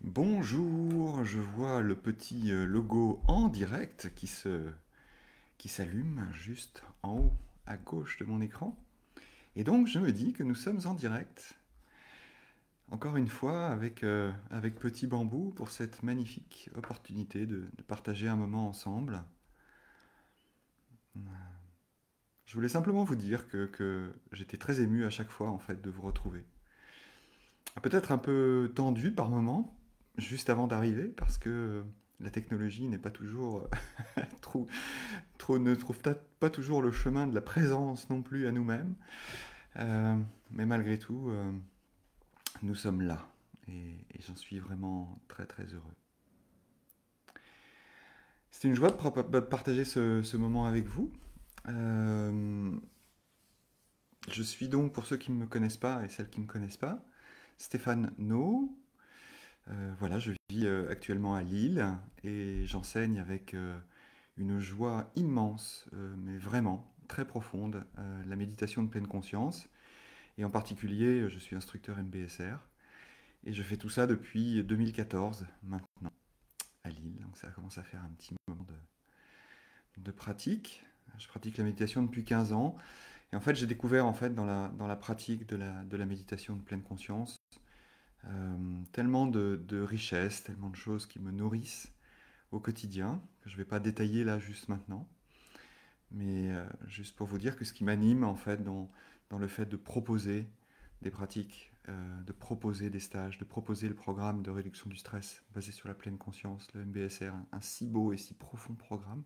Bonjour, je vois le petit logo en direct qui s'allume juste en haut à gauche de mon écran. Et donc je me dis que nous sommes en direct, encore une fois, avec Petit Bambou pour cette magnifique opportunité de partager un moment ensemble. Je voulais simplement vous dire que j'étais très ému à chaque fois en fait de vous retrouver. Peut-être un peu tendu par moments, juste avant d'arriver, parce que la technologie n'est pas toujours trop, ne trouve pas toujours le chemin de la présence non plus à nous-mêmes. Euh, mais malgré tout, nous sommes là. Et j'en suis vraiment très très heureux. C'est une joie de partager ce moment avec vous. Euh, je suis donc, pour ceux qui ne me connaissent pas et celles qui ne me connaissent pas, Stéphane No. Voilà, je vis actuellement à Lille et j'enseigne avec une joie immense, mais vraiment très profonde, la méditation de pleine conscience. Et en particulier, je suis instructeur MBSR. Et je fais tout ça depuis 2014 maintenant à Lille. Donc ça commence à faire un petit moment de pratique. Je pratique la méditation depuis 15 ans. Et en fait, j'ai découvert en fait dans la pratique de la méditation de pleine conscience tellement de richesses, tellement de choses qui me nourrissent au quotidien, que je ne vais pas détailler là juste maintenant. Mais juste pour vous dire que ce qui m'anime en fait dans le fait de proposer des pratiques, de proposer des stages, de proposer le programme de réduction du stress basé sur la pleine conscience, le MBSR, un si beau et si profond programme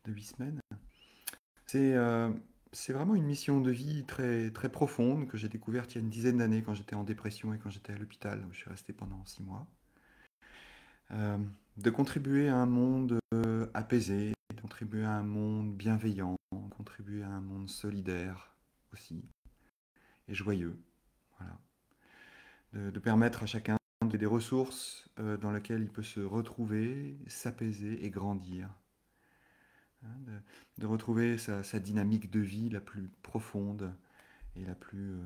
de 8 semaines. C'est c'est vraiment une mission de vie très, très profonde que j'ai découverte il y a une dizaine d'années quand j'étais en dépression et quand j'étais à l'hôpital où je suis resté pendant 6 mois. Euh, de contribuer à un monde apaisé, de contribuer à un monde bienveillant, contribuer à un monde solidaire aussi et joyeux. Voilà. De permettre à chacun des ressources dans lesquelles il peut se retrouver, s'apaiser et grandir. Hein, de retrouver sa dynamique de vie la plus profonde et la plus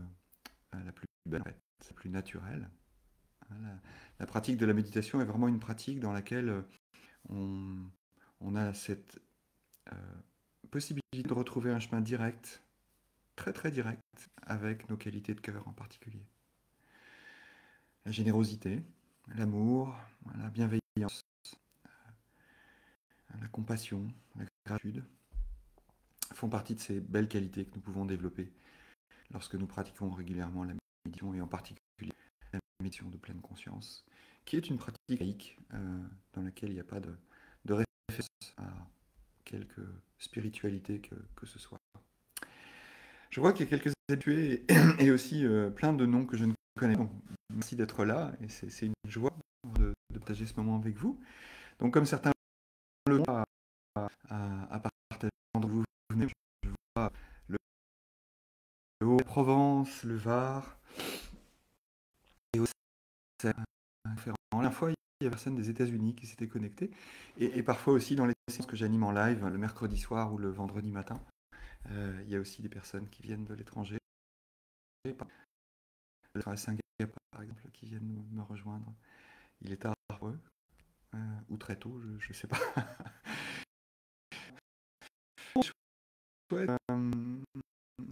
belle, en fait, la plus naturelle. Hein, la pratique de la méditation est vraiment une pratique dans laquelle on, on a cette euh, possibilité de retrouver un chemin direct, très très direct, avec nos qualités de cœur en particulier. La générosité, l'amour, la bienveillance, la compassion, la gratitude font partie de ces belles qualités que nous pouvons développer lorsque nous pratiquons régulièrement la méditation et en particulier la méditation de pleine conscience, qui est une pratique laïque dans laquelle il n'y a pas de référence à quelque spiritualité que ce soit. Je vois qu'il y a quelques habitués et aussi plein de noms que je ne connais pas. Donc, merci d'être là et c'est une joie de partager ce moment avec vous. Donc comme certains le font à partager quand vous venez, je vois le Haut-Provence, le Var et aussi différents. La dernière fois, il y a personne des États-Unis qui s'était connecté et parfois aussi dans les séances que j'anime en live le mercredi soir ou le vendredi matin, il y a aussi des personnes qui viennent de l'étranger. À Singapour, par exemple, qui viennent me rejoindre. Il est tard pour eux, ou très tôt, je ne sais pas. Ouais,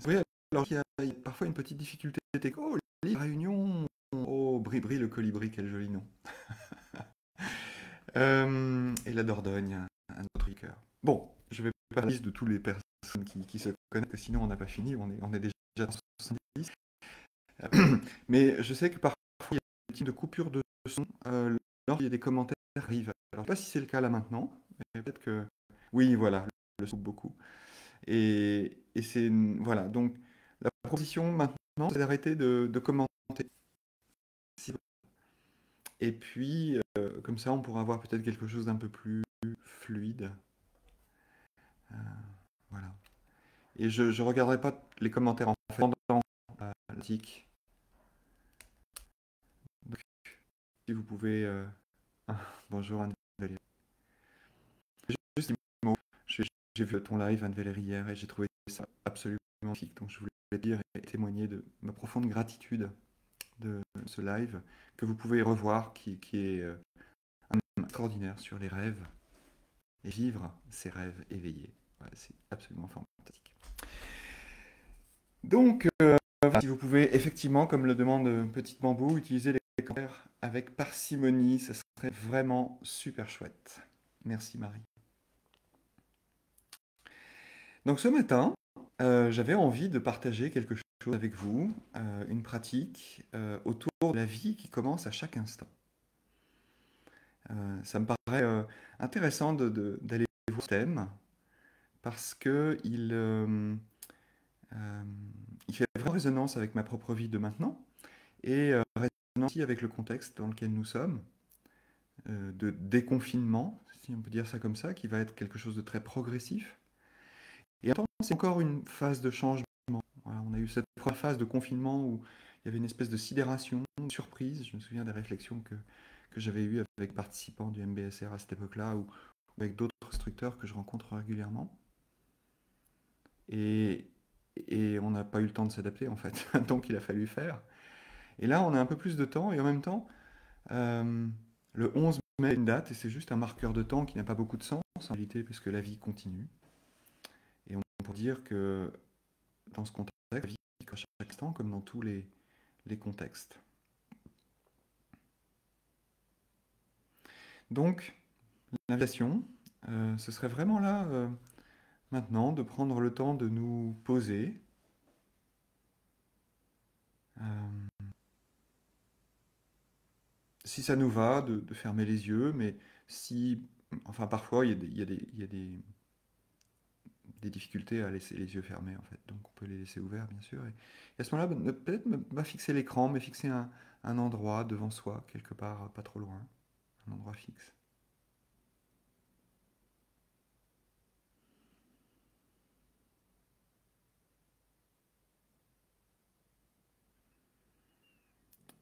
oui, alors il y a parfois une petite difficulté. Oh, les réunions. Oh, Bribri le colibri, quel joli nom. Et la Dordogne, un autre cœur. Bon, je vais pas faire la liste de toutes les personnes qui se connaissent, sinon on n'a pas fini, on est déjà à 70. Mais je sais que parfois il y a des types de coupures de son lorsqu'il y a des commentaires qui arrivent. Alors, je ne sais pas si c'est le cas là maintenant, mais peut-être que. Oui, voilà, le son beaucoup. Et c'est. Voilà, donc la proposition maintenant, c'est d'arrêter de commenter. Et puis, comme ça, on pourra avoir peut-être quelque chose d'un peu plus fluide. Euh, voilà. Et je ne regarderai pas les commentaires en fait pendant l'article. Donc, si vous pouvez. Ah, bonjour Anne. j'ai vu ton live, Anne-Valérie, hier, et j'ai trouvé ça absolument magnifique. Donc je voulais dire et témoigner de ma profonde gratitude de ce live que vous pouvez revoir, qui est un thème extraordinaire sur les rêves et vivre ces rêves éveillés. Voilà, c'est absolument fantastique. Donc, si vous pouvez effectivement, comme le demande Petite Bambou, utiliser les commentaires avec parcimonie, ce serait vraiment super chouette. Merci Marie. Donc ce matin, j'avais envie de partager quelque chose avec vous, une pratique autour de la vie qui commence à chaque instant. Ça me paraît intéressant d'aller voir ce thème parce que euh, il fait vraiment résonance avec ma propre vie de maintenant et résonance aussi avec le contexte dans lequel nous sommes, de déconfinement, si on peut dire ça comme ça, qui va être quelque chose de très progressif. Et en même temps, c'est encore une phase de changement. Voilà, on a eu cette première phase de confinement où il y avait une espèce de sidération, de surprise. Je me souviens des réflexions que j'avais eues avec participants du MBSR à cette époque-là ou avec d'autres instructeurs que je rencontre régulièrement. Et, et on n'a pas eu le temps de s'adapter en fait, donc il a fallu faire. Et là, on a un peu plus de temps et en même temps, euh, le 11 mai est une date et c'est juste un marqueur de temps qui n'a pas beaucoup de sens en réalité puisque la vie continue. Et on peut dire que dans ce contexte, la vie, à chaque instant, comme dans tous les contextes. Donc, l'invitation, ce serait vraiment là, maintenant, de prendre le temps de nous poser. euh, Si ça nous va, de fermer les yeux, mais si, enfin, parfois, il y a des difficultés à laisser les yeux fermés, en fait. Donc, on peut les laisser ouverts, bien sûr. Et à ce moment-là, peut-être pas fixer l'écran, mais fixer un endroit devant soi, quelque part, pas trop loin, un endroit fixe.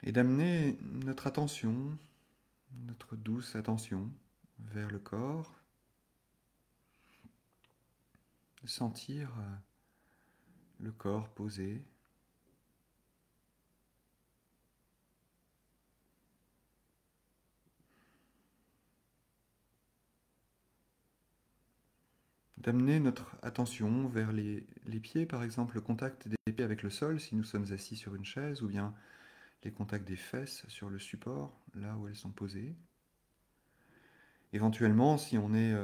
Et d'amener notre attention, notre douce attention vers le corps, de sentir le corps posé, d'amener notre attention vers les pieds, par exemple, le contact des pieds avec le sol si nous sommes assis sur une chaise, ou bien les contacts des fesses sur le support, là où elles sont posées. Éventuellement, si on est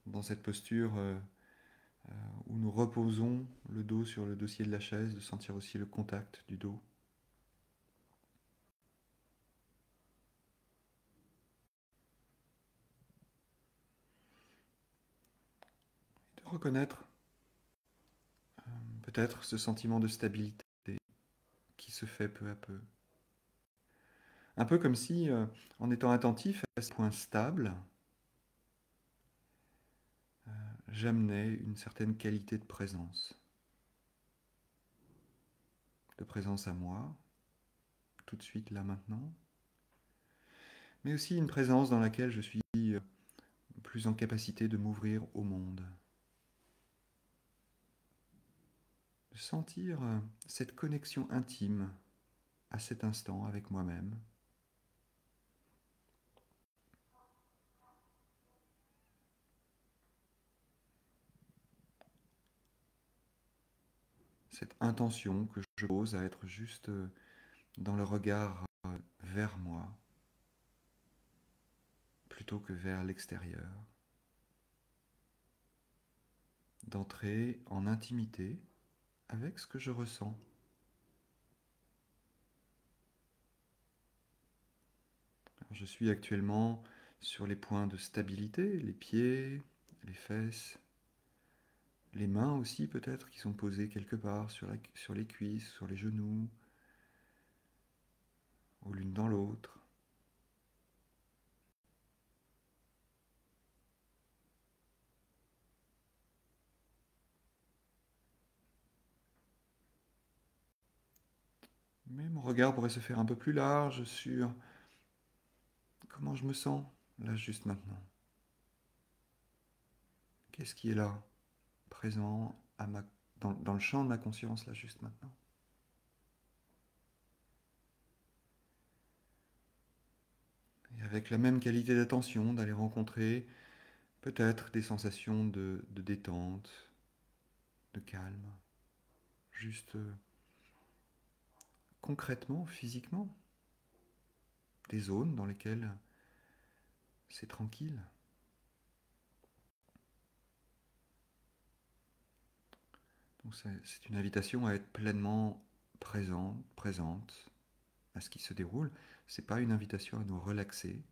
dans cette posture où nous reposons le dos sur le dossier de la chaise, de sentir aussi le contact du dos. De reconnaître peut-être ce sentiment de stabilité qui se fait peu à peu. Un peu comme si, en étant attentif à ce point stable, j'amenais une certaine qualité de présence à moi, tout de suite, là, maintenant, mais aussi une présence dans laquelle je suis plus en capacité de m'ouvrir au monde, de sentir cette connexion intime à cet instant avec moi-même, cette intention que je pose à être juste dans le regard vers moi, plutôt que vers l'extérieur, d'entrer en intimité avec ce que je ressens. Alors, je suis actuellement sur les points de stabilité, les pieds, les fesses, les mains aussi peut-être qui sont posées quelque part sur les cuisses, sur les genoux, ou l'une dans l'autre. Mais mon regard pourrait se faire un peu plus large sur comment je me sens là juste maintenant. Qu'est-ce qui est là? présent dans le champ de ma conscience, là, juste maintenant. Et avec la même qualité d'attention, d'aller rencontrer peut-être des sensations de détente, de calme, juste concrètement, physiquement, des zones dans lesquelles c'est tranquille. Donc c'est une invitation à être pleinement présente à ce qui se déroule. C'est pas une invitation à nous relaxer,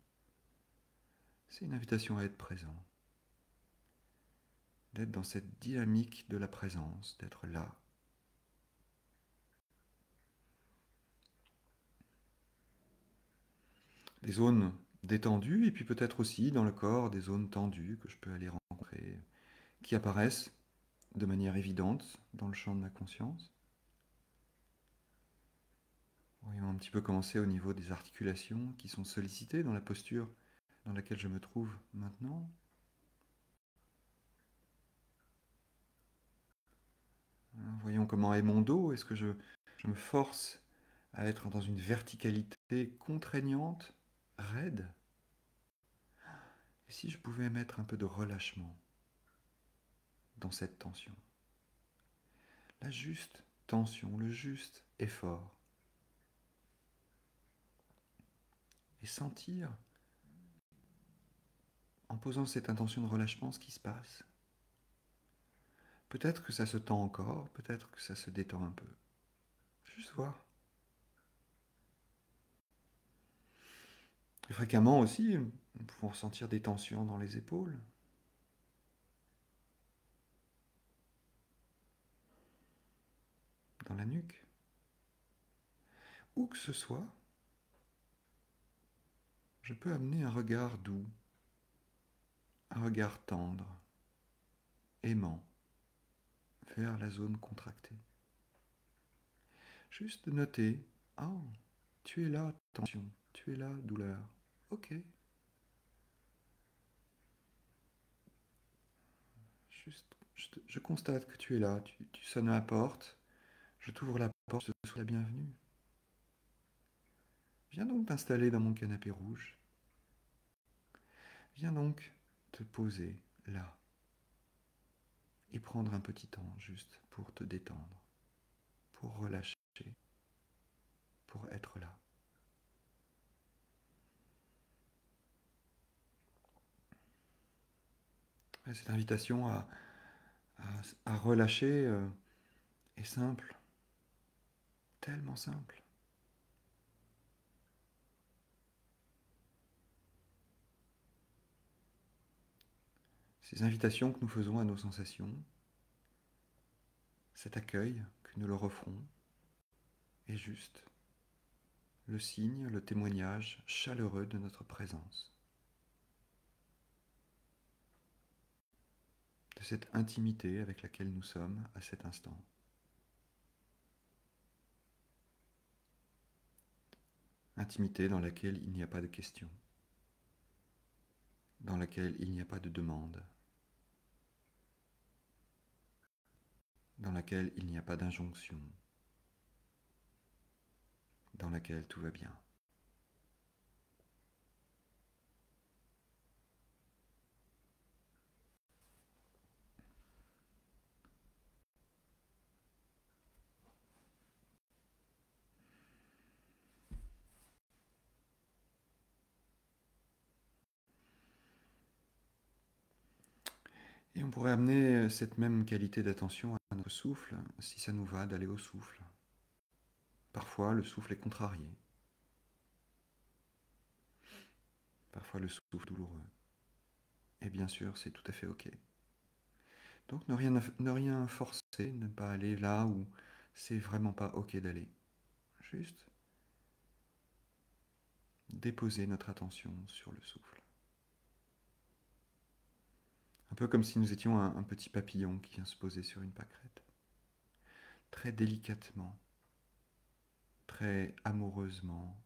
c'est une invitation à être présent, d'être dans cette dynamique de la présence, d'être là. Des zones détendues et puis peut-être aussi dans le corps des zones tendues que je peux aller rencontrer, qui apparaissent de manière évidente dans le champ de ma conscience. Voyons un petit peu commencer au niveau des articulations qui sont sollicitées dans la posture dans laquelle je me trouve maintenant. Voyons comment est mon dos. Est-ce que je me force à être dans une verticalité contraignante, raide? Et si je pouvais mettre un peu de relâchement dans cette tension? La juste tension, le juste effort. Et sentir, en posant cette intention de relâchement, ce qui se passe. Peut-être que ça se tend encore, peut-être que ça se détend un peu. Juste voir. Et fréquemment aussi, nous pouvons ressentir des tensions dans les épaules, dans la nuque. Où que ce soit, je peux amener un regard doux, un regard tendre, aimant, vers la zone contractée. Juste de noter, oh, tu es là, tension, tu es là, douleur. Ok. Juste, je constate que tu es là, tu sonnes à la porte, je t'ouvre la porte, je te souhaite la bienvenue. Viens donc t'installer dans mon canapé rouge. Viens donc te poser là et prendre un petit temps juste pour te détendre, pour relâcher, pour être là. Et cette invitation à relâcher est simple, tellement simple. Ces invitations que nous faisons à nos sensations, cet accueil que nous leur offrons, est juste le signe, le témoignage chaleureux de notre présence, de cette intimité avec laquelle nous sommes à cet instant. Intimité dans laquelle il n'y a pas de questions, dans laquelle il n'y a pas de demande, dans laquelle il n'y a pas d'injonction, dans laquelle tout va bien. Et on pourrait amener cette même qualité d'attention à notre souffle, si ça nous va d'aller au souffle. Parfois, le souffle est contrarié. Parfois, le souffle est douloureux. Et bien sûr, c'est tout à fait OK. Donc, ne rien forcer, ne pas aller là où c'est vraiment pas OK d'aller. Juste déposer notre attention sur le souffle. Un peu comme si nous étions un petit papillon qui vient se poser sur une pâquerette. Très délicatement, très amoureusement,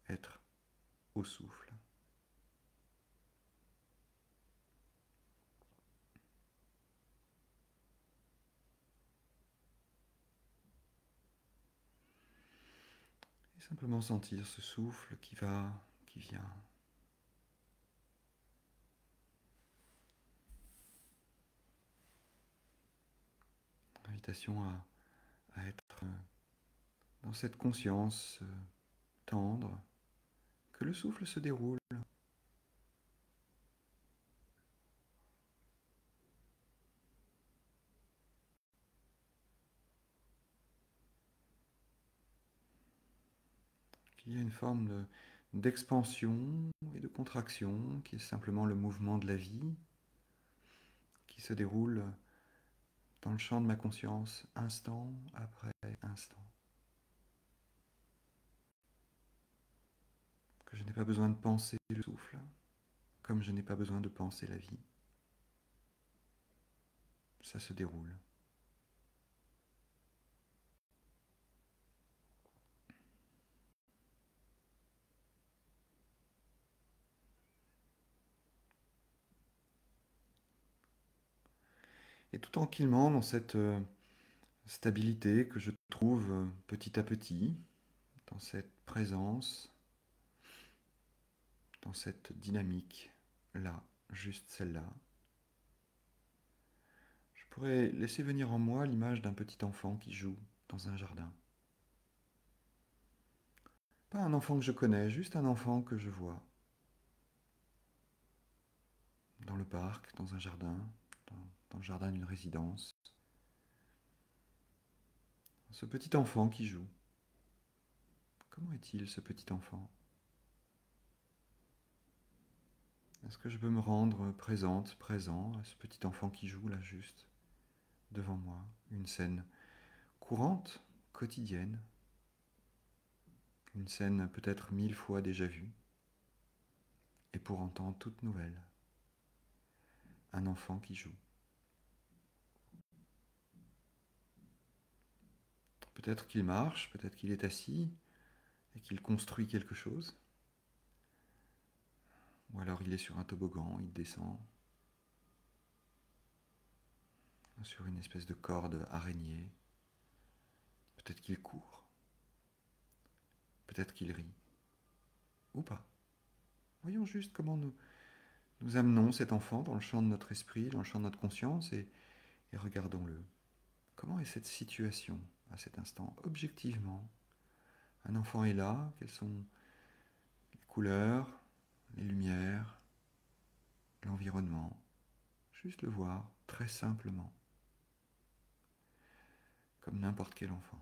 être au souffle. Simplement sentir ce souffle qui va, qui vient. Invitation à être dans cette conscience tendre, que le souffle se déroule. Qu'il y a une forme d'expansion et de contraction qui est simplement le mouvement de la vie qui se déroule dans le champ de ma conscience instant après instant. Que je n'ai pas besoin de penser le souffle, comme je n'ai pas besoin de penser la vie. Ça se déroule. Et tout tranquillement, dans cette stabilité que je trouve petit à petit, dans cette présence, dans cette dynamique, là, juste celle-là, je pourrais laisser venir en moi l'image d'un petit enfant qui joue dans un jardin. Pas un enfant que je connais, juste un enfant que je vois dans le parc, dans un jardin, dans le jardin d'une résidence. Ce petit enfant qui joue. Comment est-il, ce petit enfant? Est-ce que je peux me rendre présente, présent à ce petit enfant qui joue là juste devant moi? Une scène courante, quotidienne, une scène peut-être 1000 fois déjà vue, et pour autant toute nouvelle. Un enfant qui joue. Peut-être qu'il marche, peut-être qu'il est assis et qu'il construit quelque chose. Ou alors il est sur un toboggan, il descend sur une espèce de corde araignée. Peut-être qu'il court. Peut-être qu'il rit. Ou pas. Voyons juste comment nous amenons cet enfant dans le champ de notre esprit, dans le champ de notre conscience, et regardons-le. Comment est cette situation à cet instant, objectivement? Un enfant est là, quelles sont les couleurs, les lumières, l'environnement? Juste le voir très simplement, comme n'importe quel enfant.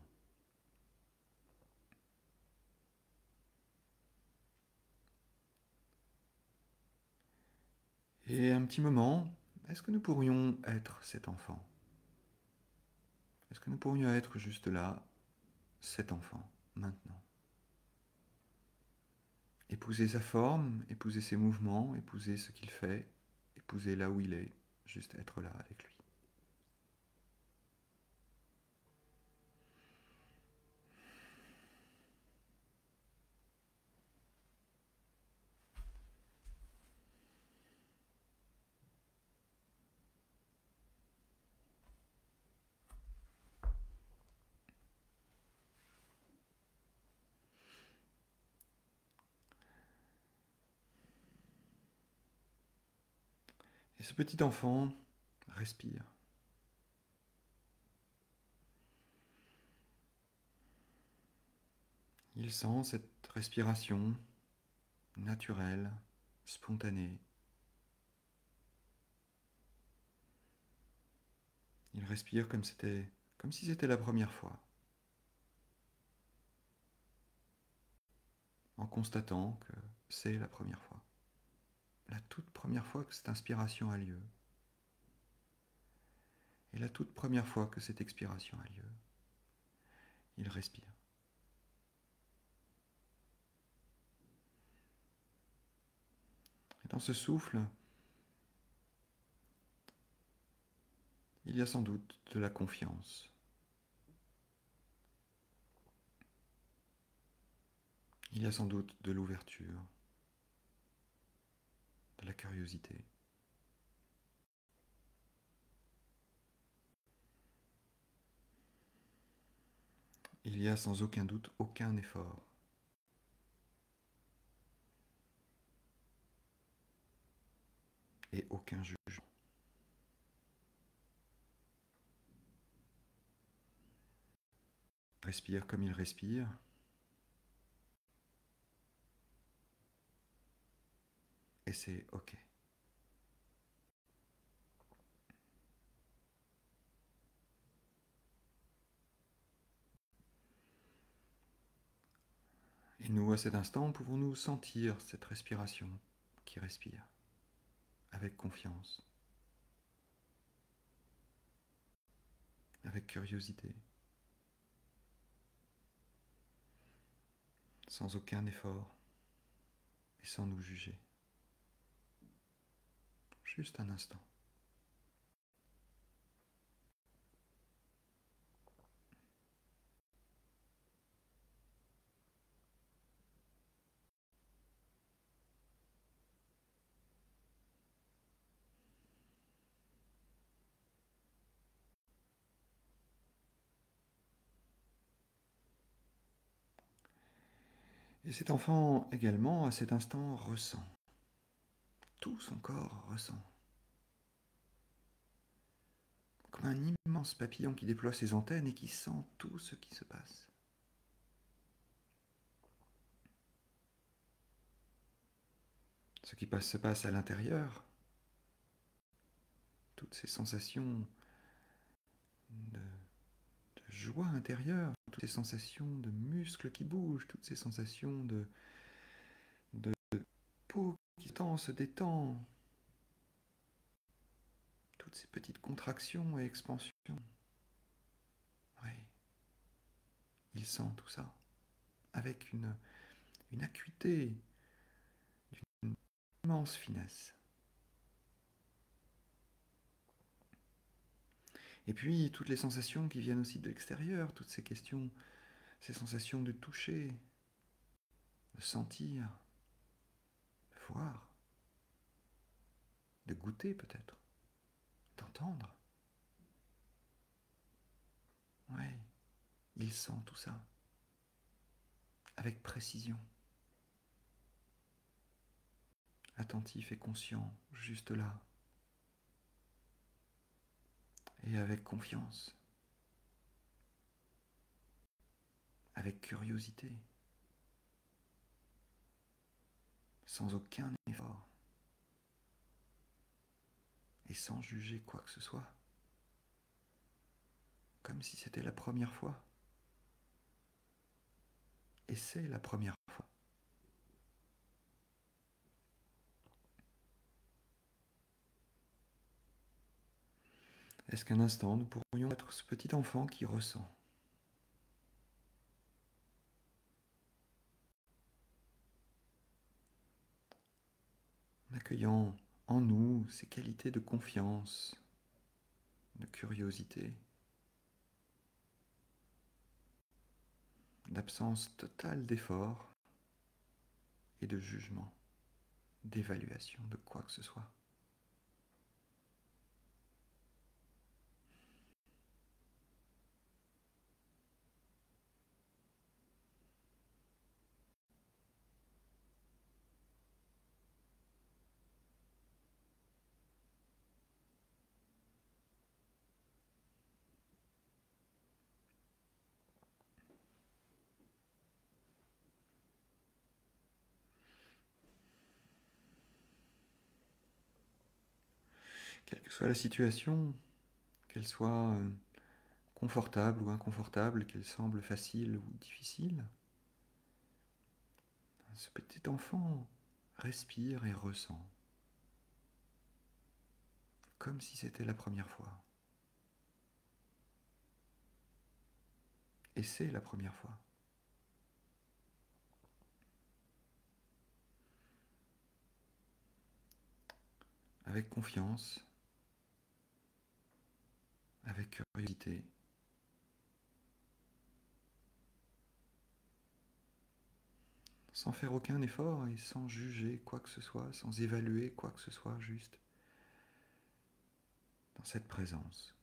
Et un petit moment, est-ce que nous pourrions être cet enfant? Est-ce que nous pourrions être juste là, cet enfant, maintenant? Épouser sa forme, épouser ses mouvements, épouser ce qu'il fait, épouser là où il est, juste être là avec lui. Et ce petit enfant respire. Il sent cette respiration naturelle, spontanée. Il respire comme si c'était la première fois, en constatant que c'est la première fois. La toute première fois que cette inspiration a lieu. Et la toute première fois que cette expiration a lieu. Il respire. Et dans ce souffle, il y a sans doute de la confiance. Il y a sans doute de l'ouverture, de la curiosité. Il y a sans aucun doute aucun effort. et aucun jugement. Respire comme il respire. Et c'est OK. Et nous, à cet instant, pouvons-nous sentir cette respiration qui respire avec confiance, avec curiosité, sans aucun effort et sans nous juger. Juste un instant. Et cet enfant également, à cet instant, ressent. Tout son corps ressent. Comme un immense papillon qui déploie ses antennes et qui sent tout ce qui se passe. Ce qui se passe à l'intérieur, toutes ces sensations de joie intérieure, toutes ces sensations de muscles qui bougent, toutes ces sensations de peau qui se détend, toutes ces petites contractions et expansions. Oui, il sent tout ça avec une acuité, d'une immense finesse. Et puis toutes les sensations qui viennent aussi de l'extérieur, toutes ces questions, ces sensations de toucher, de sentir, de voir, de goûter peut-être, d'entendre. Oui, il sent tout ça avec précision, attentif et conscient, juste là, et avec confiance, avec curiosité, sans aucun effort, et sans juger quoi que ce soit, comme si c'était la première fois. Et c'est la première fois. Est-ce qu'un instant, nous pourrions être ce petit enfant qui ressent, en accueillant en nous ces qualités de confiance, de curiosité, d'absence totale d'effort et de jugement, d'évaluation de quoi que ce soit. Quelle que soit la situation, qu'elle soit confortable ou inconfortable, qu'elle semble facile ou difficile, ce petit enfant respire et ressent, comme si c'était la première fois. Et c'est la première fois. Avec confiance, avec curiosité, sans faire aucun effort et sans juger quoi que ce soit, sans évaluer quoi que ce soit, juste dans cette présence.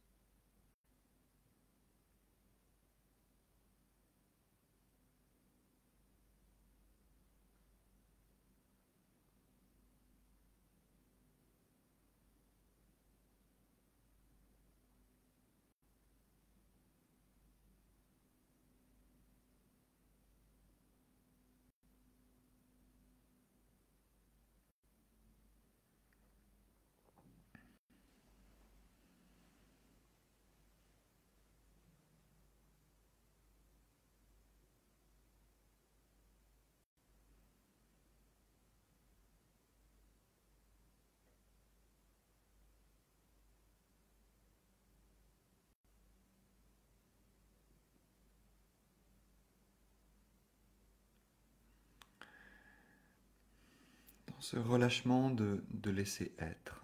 Dans ce relâchement de laisser être.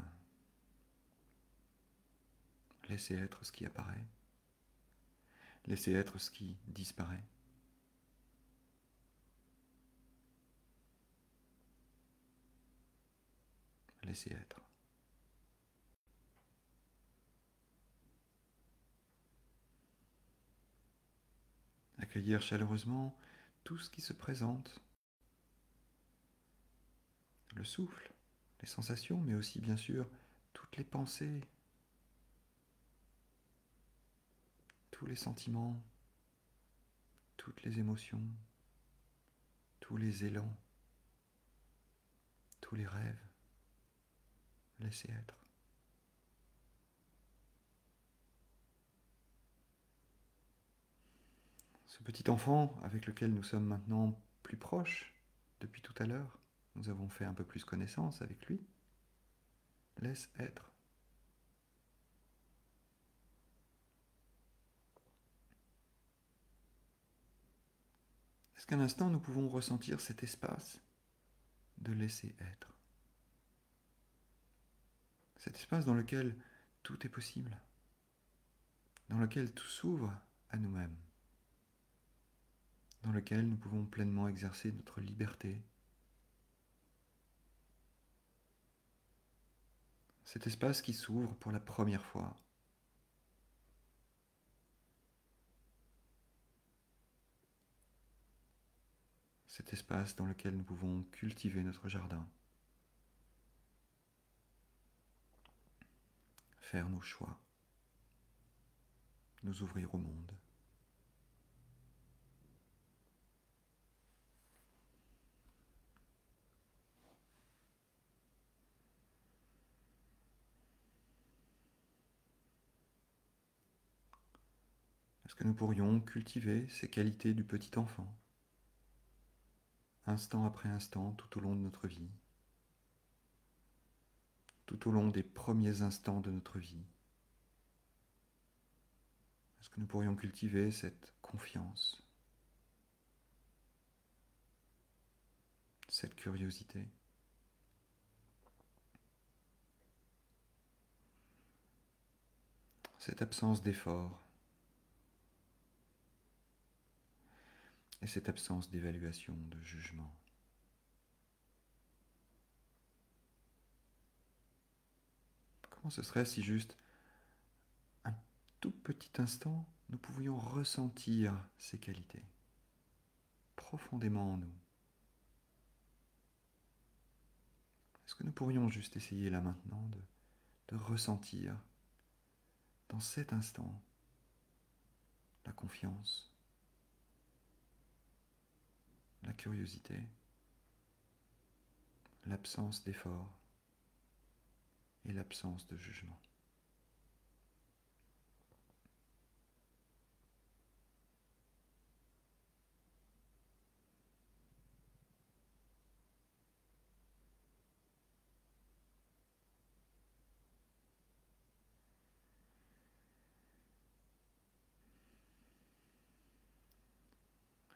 Laisser être ce qui apparaît. Laisser être ce qui disparaît. Laisser être. Accueillir chaleureusement tout ce qui se présente. Le souffle, les sensations, mais aussi bien sûr toutes les pensées, tous les sentiments, toutes les émotions, tous les élans, tous les rêves. Laisser être. Ce petit enfant avec lequel nous sommes maintenant plus proches depuis tout à l'heure, nous avons fait un peu plus connaissance avec lui, laisse être. Est-ce qu'un instant nous pouvons ressentir cet espace de laisser être? Cet espace dans lequel tout est possible, dans lequel tout s'ouvre à nous-mêmes, dans lequel nous pouvons pleinement exercer notre liberté. Cet espace qui s'ouvre pour la première fois. Cet espace dans lequel nous pouvons cultiver notre jardin, faire nos choix, nous ouvrir au monde. Est-ce que nous pourrions cultiver ces qualités du petit enfant, instant après instant, tout au long de notre vie, tout au long des premiers instants de notre vie? Est-ce que nous pourrions cultiver cette confiance, cette curiosité, cette absence d'effort et cette absence d'évaluation, de jugement? Comment ce serait si juste un tout petit instant, nous pouvions ressentir ces qualités profondément en nous? Est-ce que nous pourrions juste essayer là maintenant de ressentir dans cet instant la confiance, la curiosité, l'absence d'effort et l'absence de jugement?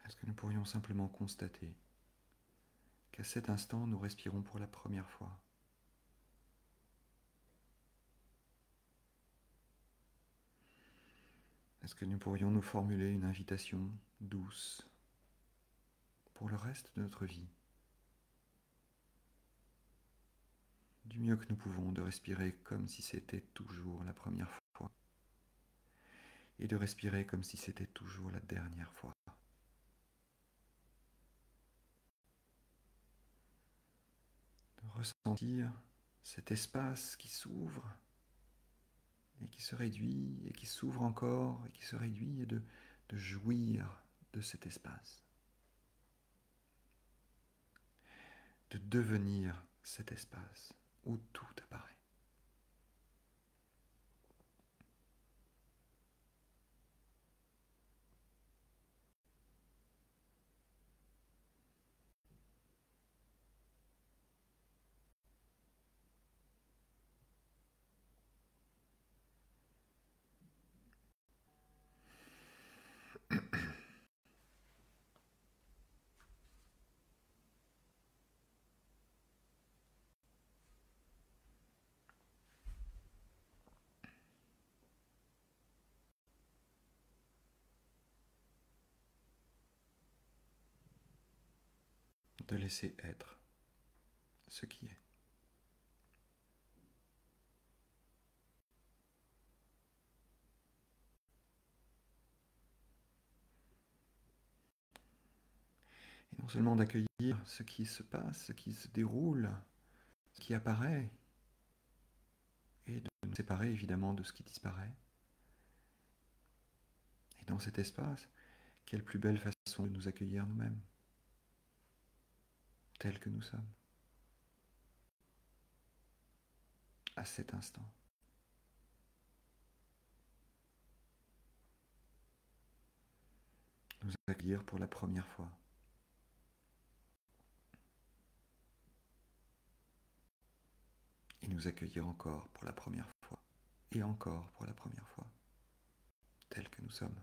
Est-ce que nous pourrions simplement constater qu'à cet instant, nous respirons pour la première fois? Est-ce que nous pourrions nous formuler une invitation douce pour le reste de notre vie, du mieux que nous pouvons, de respirer comme si c'était toujours la première fois et de respirer comme si c'était toujours la dernière fois? De ressentir cet espace qui s'ouvre et qui se réduit et qui s'ouvre encore et qui se réduit et de jouir de cet espace, de devenir cet espace où tout apparaît. de laisser être ce qui est. Et non seulement d'accueillir ce qui se passe, ce qui se déroule, ce qui apparaît, et de nous séparer évidemment de ce qui disparaît. Et dans cet espace, quelle plus belle façon de nous accueillir nous-mêmes, tels que nous sommes, à cet instant. Nous accueillir pour la première fois. Et nous accueillir encore pour la première fois. Et encore pour la première fois. Tels que nous sommes.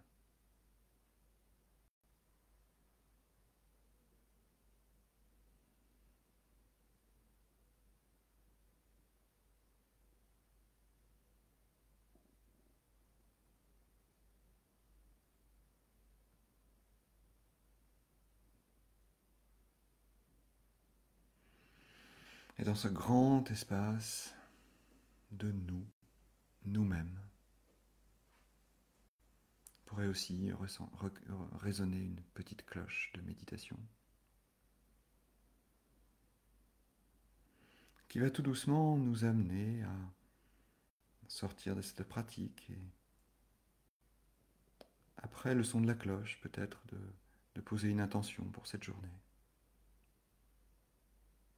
Et dans ce grand espace de nous, nous-mêmes, pourrait aussi résonner une petite cloche de méditation qui va tout doucement nous amener à sortir de cette pratique et après le son de la cloche peut-être de poser une intention pour cette journée.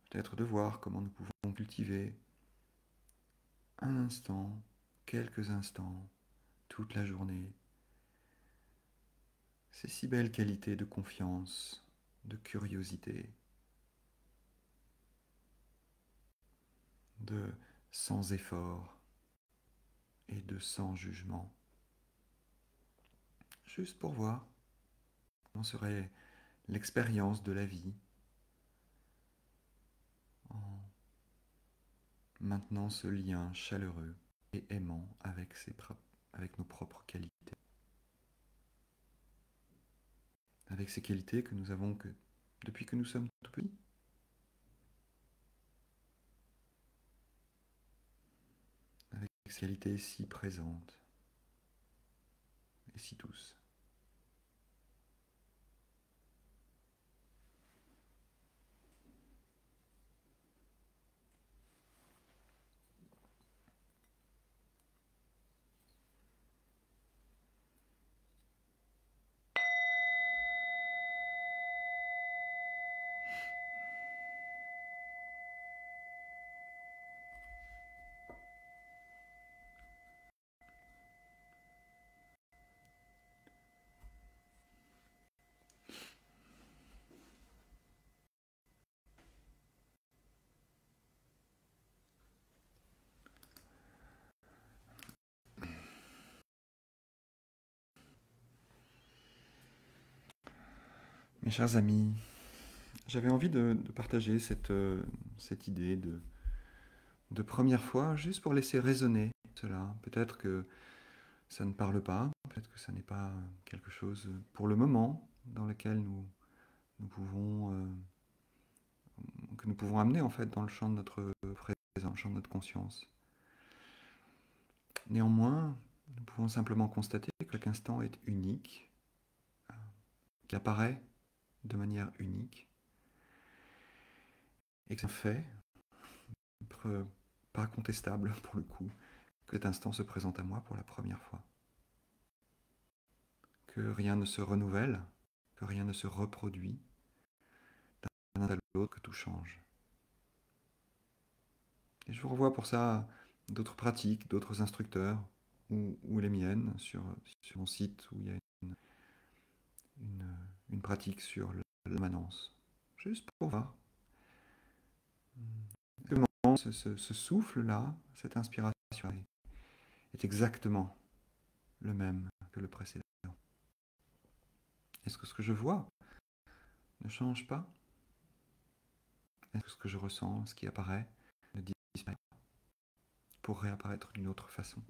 Peut-être de voir comment nous pouvons cultiver un instant, quelques instants, toute la journée, ces si belles qualités de confiance, de curiosité, de sans effort et de sans jugement. Juste pour voir comment serait l'expérience de la vie en maintenant ce lien chaleureux et aimant avec nos propres qualités. Avec ces qualités que nous avons depuis que nous sommes tout petits. Avec ces qualités si présentes et si douces. Mes chers amis, j'avais envie de partager cette idée de première fois, juste pour laisser résonner cela. Peut-être que ça ne parle pas, peut-être que ça n'est pas quelque chose pour le moment dans lequel nous pouvons, que nous pouvons amener en fait dans le champ de notre présence, dans le champ de notre conscience. Néanmoins, nous pouvons simplement constater que chaque instant est unique, qui apparaît de manière unique, et que c'est un fait, pas contestable pour le coup, que cet instant se présente à moi pour la première fois. Que rien ne se renouvelle, que rien ne se reproduit, d'un instant à l'autre, que tout change. Et je vous revois pour ça d'autres pratiques, d'autres instructeurs, ou les miennes, sur mon site où il y a une pratique sur l'immanence. Juste pour voir comment ce souffle-là, cette inspiration est exactement le même que le précédent. Est-ce que ce que je vois ne change pas? Est-ce que ce que je ressens, ce qui apparaît, ne disparaît pas pour réapparaître d'une autre façon?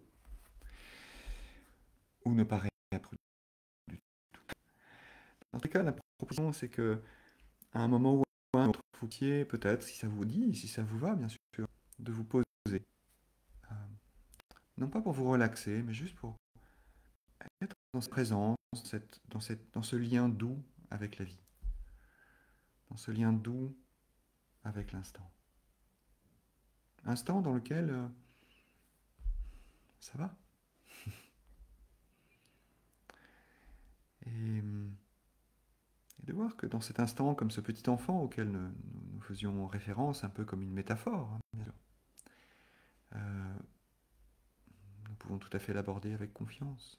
Ou ne pas réapparaître du tout? Dans tous les cas, la proposition, c'est que à un moment ou un autre foutier, peut-être, si ça vous dit, si ça vous va, bien sûr, de vous poser. Euh, non pas pour vous relaxer, mais juste pour être dans cette présence, dans ce lien doux avec la vie, dans ce lien doux avec l'instant. Instant dans lequel ça va. Et, et de voir que dans cet instant, comme ce petit enfant auquel nous faisions référence, un peu comme une métaphore, hein, bien sûr, nous pouvons tout à fait l'aborder avec confiance.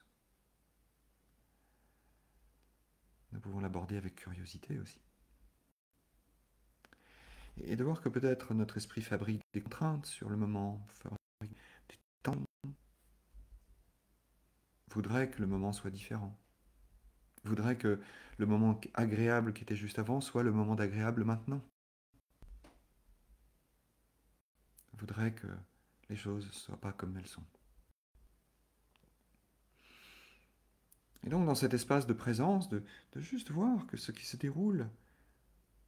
Nous pouvons l'aborder avec curiosité aussi. Et de voir que peut-être notre esprit fabrique des contraintes sur le moment, fabrique des temps, voudrait que le moment soit différent. Voudrait que le moment agréable qui était juste avant soit le moment d'agréable maintenant. Voudrait que les choses ne soient pas comme elles sont. Et donc dans cet espace de présence, de juste voir que ce qui se déroule,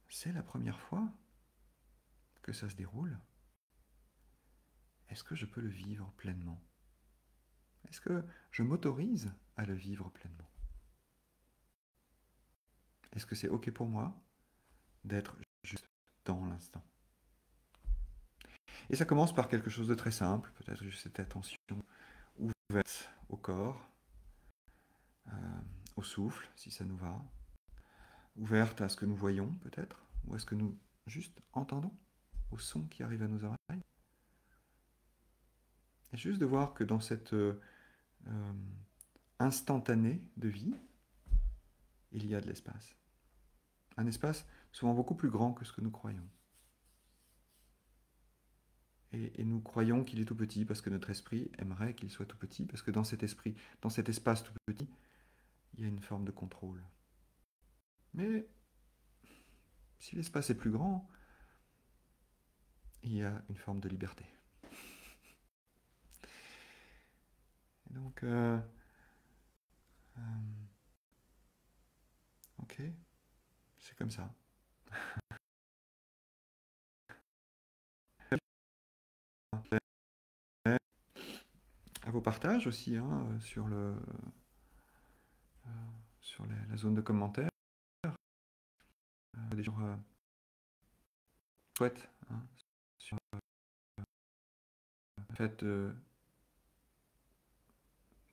c'est la première fois que ça se déroule. Est-ce que je peux le vivre pleinement? Est-ce que je m'autorise à le vivre pleinement? Est-ce que c'est OK pour moi d'être juste dans l'instant? Et ça commence par quelque chose de très simple, peut-être juste cette attention ouverte au corps, au souffle, si ça nous va, ouverte à ce que nous voyons peut-être, ou à ce que nous juste entendons, au son qui arrive à nos oreilles. Et juste de voir que dans cette instantané de vie, il y a de l'espace. Un espace souvent beaucoup plus grand que ce que nous croyons. Et nous croyons qu'il est tout petit parce que notre esprit aimerait qu'il soit tout petit, parce que dans cet esprit, dans cet espace tout petit, il y a une forme de contrôle. Mais si l'espace est plus grand, il y a une forme de liberté. Et donc, ok, c'est comme ça. À vos partages aussi hein, sur, sur la zone de commentaires. Des gens souhaitent hein, sur le fait de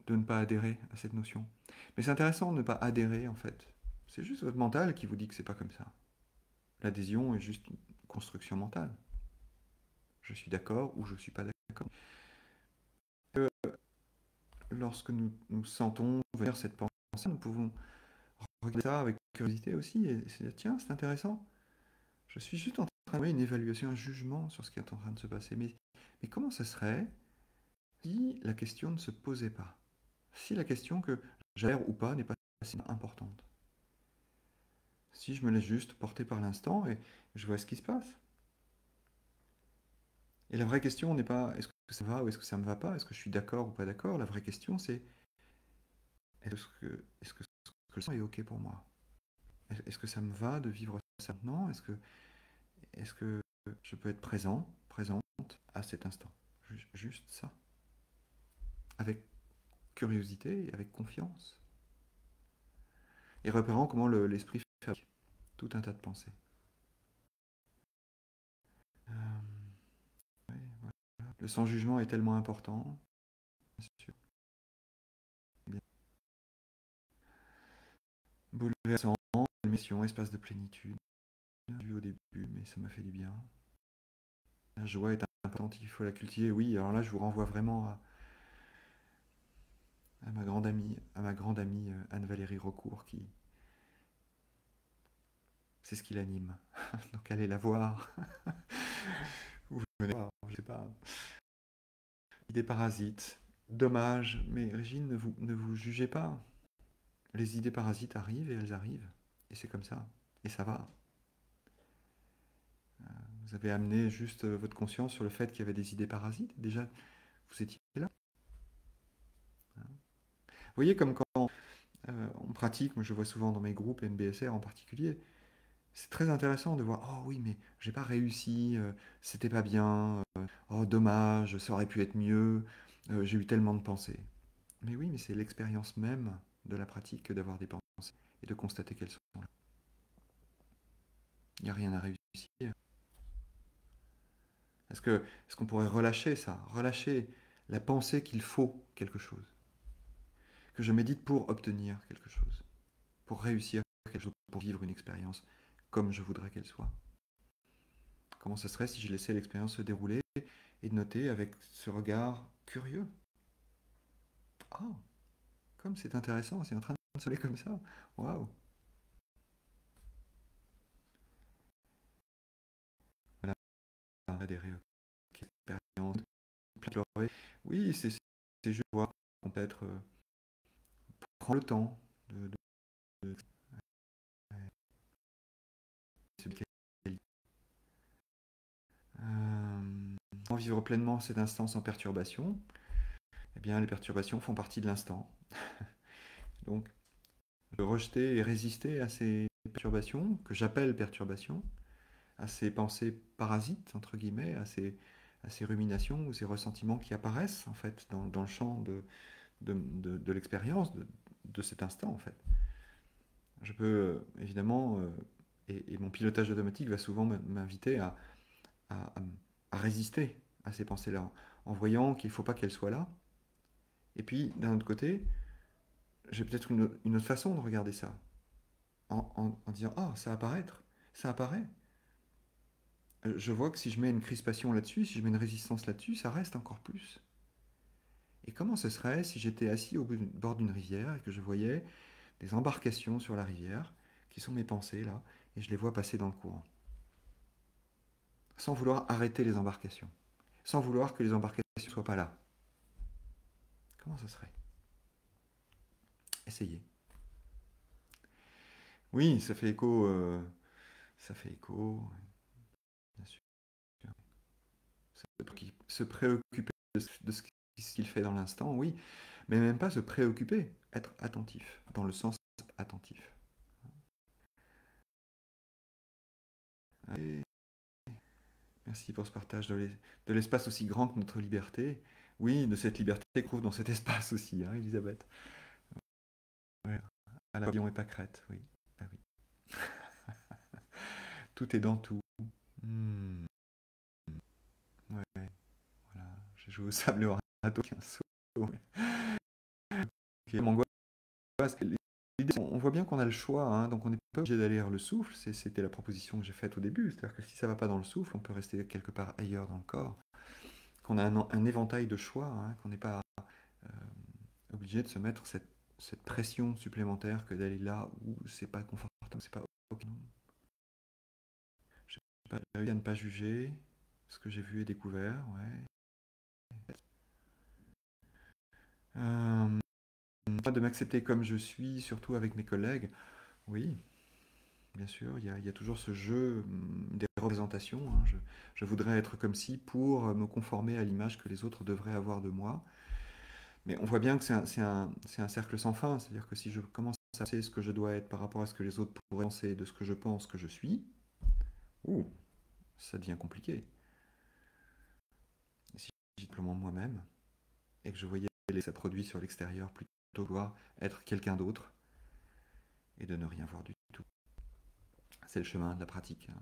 ne pas adhérer à cette notion. Mais c'est intéressant de ne pas adhérer en fait. C'est juste votre mental qui vous dit que c'est pas comme ça. L'adhésion est juste une construction mentale. Je suis d'accord ou je ne suis pas d'accord. Lorsque nous sentons venir cette pensée, nous pouvons regarder ça avec curiosité aussi et se dire tiens, c'est intéressant. Je suis juste en train de faire une évaluation, un jugement sur ce qui est en train de se passer. Mais comment ça serait si la question ne se posait pas? Si la question que j'adhère ou pas n'est pas si importante? Si je me laisse juste porter par l'instant et je vois ce qui se passe. Et la vraie question n'est pas est-ce que ça va ou est-ce que ça ne me va pas, est-ce que je suis d'accord ou pas d'accord. La vraie question c'est est-ce que ce que je sens est OK pour moi? Est-ce que ça me va de vivre ça maintenant? Est-ce que je peux être présent, présente à cet instant? Juste ça. Avec curiosité et avec confiance. Et repérant comment l'esprit fabrique tout un tas de pensées. Euh, ouais, voilà. Le sans-jugement est tellement important, bien sûr. Bien. Bouleversant, mission, espace de plénitude. Vu au début, mais ça m'a fait du bien. La joie est importante, il faut la cultiver. Oui, alors là, je vous renvoie vraiment à ma grande amie Anne-Valérie Raucourt, qui c'est ce qui l'anime. Donc allez la voir. Ou venez voir, je sais pas. Idées parasites. Dommage, mais Régine, ne vous jugez pas. Les idées parasites arrivent et elles arrivent. Et c'est comme ça. Et ça va. Vous avez amené juste votre conscience sur le fait qu'il y avait des idées parasites. Déjà, vous étiez là. Vous voyez comme quand on pratique, moi je vois souvent dans mes groupes NBSR en particulier, c'est très intéressant de voir, oh oui, mais j'ai pas réussi, c'était pas bien, oh dommage, ça aurait pu être mieux, j'ai eu tellement de pensées. Mais oui, mais c'est l'expérience même de la pratique que d'avoir des pensées et de constater qu'elles sont là. Il n'y a rien à réussir. Est-ce qu'on pourrait relâcher ça, relâcher la pensée qu'il faut quelque chose, que je médite pour obtenir quelque chose, pour réussir quelque chose, pour vivre une expérience comme je voudrais qu'elle soit. Comment ce serait si je laissais l'expérience se dérouler et de noter avec ce regard curieux. Oh, comme c'est intéressant, c'est en train de se aller comme ça. Waouh. Voilà, adhérer aux expériences, explorer. Oui, c'est juste voir qu'on peut être prend le temps de sans vivre pleinement cet instant sans perturbation. Eh bien, les perturbations font partie de l'instant. Donc, de rejeter et résister à ces perturbations, que j'appelle perturbations, à ces pensées parasites, entre guillemets, à ces ruminations ou ces ressentiments qui apparaissent, en fait, dans le champ de l'expérience, de cet instant, en fait. Je peux, évidemment, et mon pilotage automatique va souvent m'inviter à, à résister à ces pensées-là, en voyant qu'il ne faut pas qu'elles soient là. Et puis, d'un autre côté, j'ai peut-être une autre façon de regarder ça, en disant, ah, ça apparaître, ça apparaît. Je vois que si je mets une crispation là-dessus, si je mets une résistance là-dessus, ça reste encore plus. Et comment ce serait si j'étais assis au bord d'une rivière et que je voyais des embarcations sur la rivière, qui sont mes pensées là, et je les vois passer dans le courant, sans vouloir arrêter les embarcations, sans vouloir que les embarcations ne soient pas là. Comment ce serait? Essayez. Oui, ça fait écho, bien sûr. Se préoccuper de ce qu'il fait dans l'instant, oui, mais même pas se préoccuper, être attentif, dans le sens attentif. Et merci pour ce partage de l'espace aussi grand que notre liberté. Oui, de cette liberté qui se trouve dans cet espace aussi, hein, Elisabeth. Ouais. À l'avion et pas crête, oui. Ah oui. Tout est dans tout. Hmm. Ouais, voilà. J'ai joué au sable et au râteau, qu'un saut. Ok, m'angoisse. L'idée, on voit bien qu'on a le choix, hein, donc on n'est pas obligé d'aller vers le souffle. C'était la proposition que j'ai faite au début. C'est-à-dire que si ça ne va pas dans le souffle, on peut rester quelque part ailleurs dans le corps. Qu'on a un éventail de choix, hein, qu'on n'est pas euh, obligé de se mettre cette pression supplémentaire que d'aller là où c'est pas confortable, c'est pas ok. J'ai pas réussi à ne pas juger ce que j'ai vu et découvert, ouais. Euh, de m'accepter comme je suis, surtout avec mes collègues, oui, bien sûr, il y a toujours ce jeu des représentations, hein. Je voudrais être comme si pour me conformer à l'image que les autres devraient avoir de moi. Mais on voit bien que c'est un cercle sans fin. C'est-à-dire que si je commence à penser ce que je dois être par rapport à ce que les autres pourraient penser de ce que je pense que je suis, ouh, ça devient compliqué. Et si je suis simplement moi-même et que je voyais que ça produit sur l'extérieur plutôt que de vouloir être quelqu'un d'autre et de ne rien voir du tout. C'est le chemin de la pratique, hein.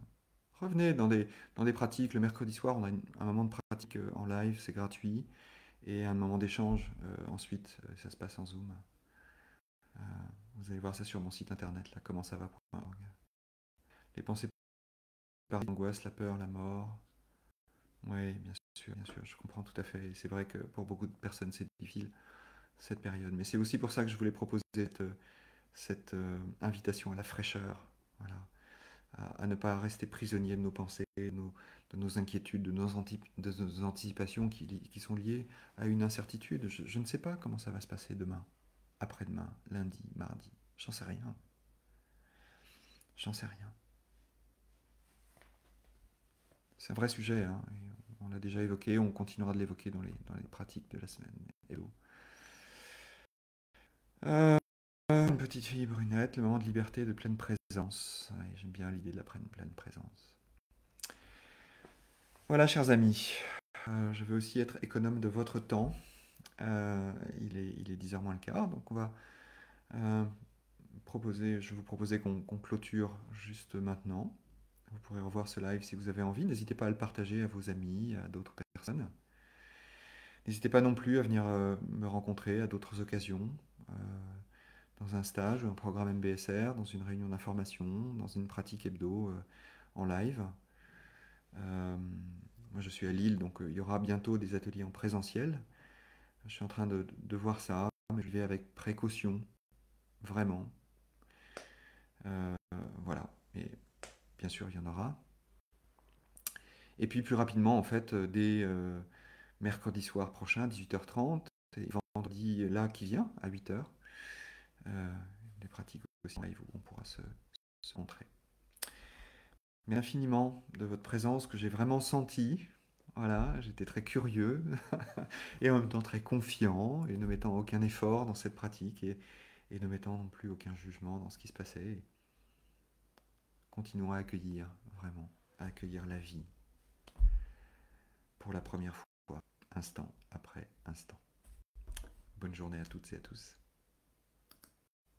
Revenez dans des pratiques. Le mercredi soir, on a un moment de pratique en live, c'est gratuit. Et un moment d'échange ensuite, ça se passe en Zoom. Euh, vous allez voir ça sur mon site internet, là, comment ça va.org. Les pensées par l'angoisse, la peur, la mort. Oui, bien sûr, je comprends tout à fait. C'est vrai que pour beaucoup de personnes, c'est difficile cette période. Mais c'est aussi pour ça que je voulais proposer cette invitation à la fraîcheur, voilà, à ne pas rester prisonnier de nos pensées, de nos inquiétudes, de nos anticipations qui sont liées à une incertitude. Je ne sais pas comment ça va se passer demain, après-demain, lundi, mardi. J'en sais rien. J'en sais rien. C'est un vrai sujet, hein, et on l'a déjà évoqué, on continuera de l'évoquer dans les pratiques de la semaine. Hello. Une petite fille brunette, le moment de liberté, de pleine présence. présence. Ouais, j'aime bien l'idée de la pleine présence. Voilà, chers amis, je vais aussi être économe de votre temps. Il est 10h moins le quart, donc on va je vais vous proposer qu'on clôture juste maintenant. Vous pourrez revoir ce live si vous avez envie. N'hésitez pas à le partager à vos amis, à d'autres personnes. N'hésitez pas non plus à venir me rencontrer à d'autres occasions, euh, dans un stage, un programme MBSR, dans une réunion d'information, dans une pratique hebdo en live. Moi, je suis à Lille, donc il y aura bientôt des ateliers en présentiel. Je suis en train de voir ça, mais je vais avec précaution, vraiment. Voilà, et bien sûr, il y en aura. Et puis plus rapidement, en fait, dès mercredi soir prochain, 18h30, et vendredi là qui vient, à 8h, des pratiques aussi live où on pourra se montrer. Mais infiniment de votre présence que j'ai vraiment senti. Voilà, j'étais très curieux et en même temps très confiant et ne mettant aucun effort dans cette pratique et ne mettant non plus aucun jugement dans ce qui se passait. Continuons à accueillir, vraiment, à accueillir la vie pour la première fois, instant après instant. Bonne journée à toutes et à tous.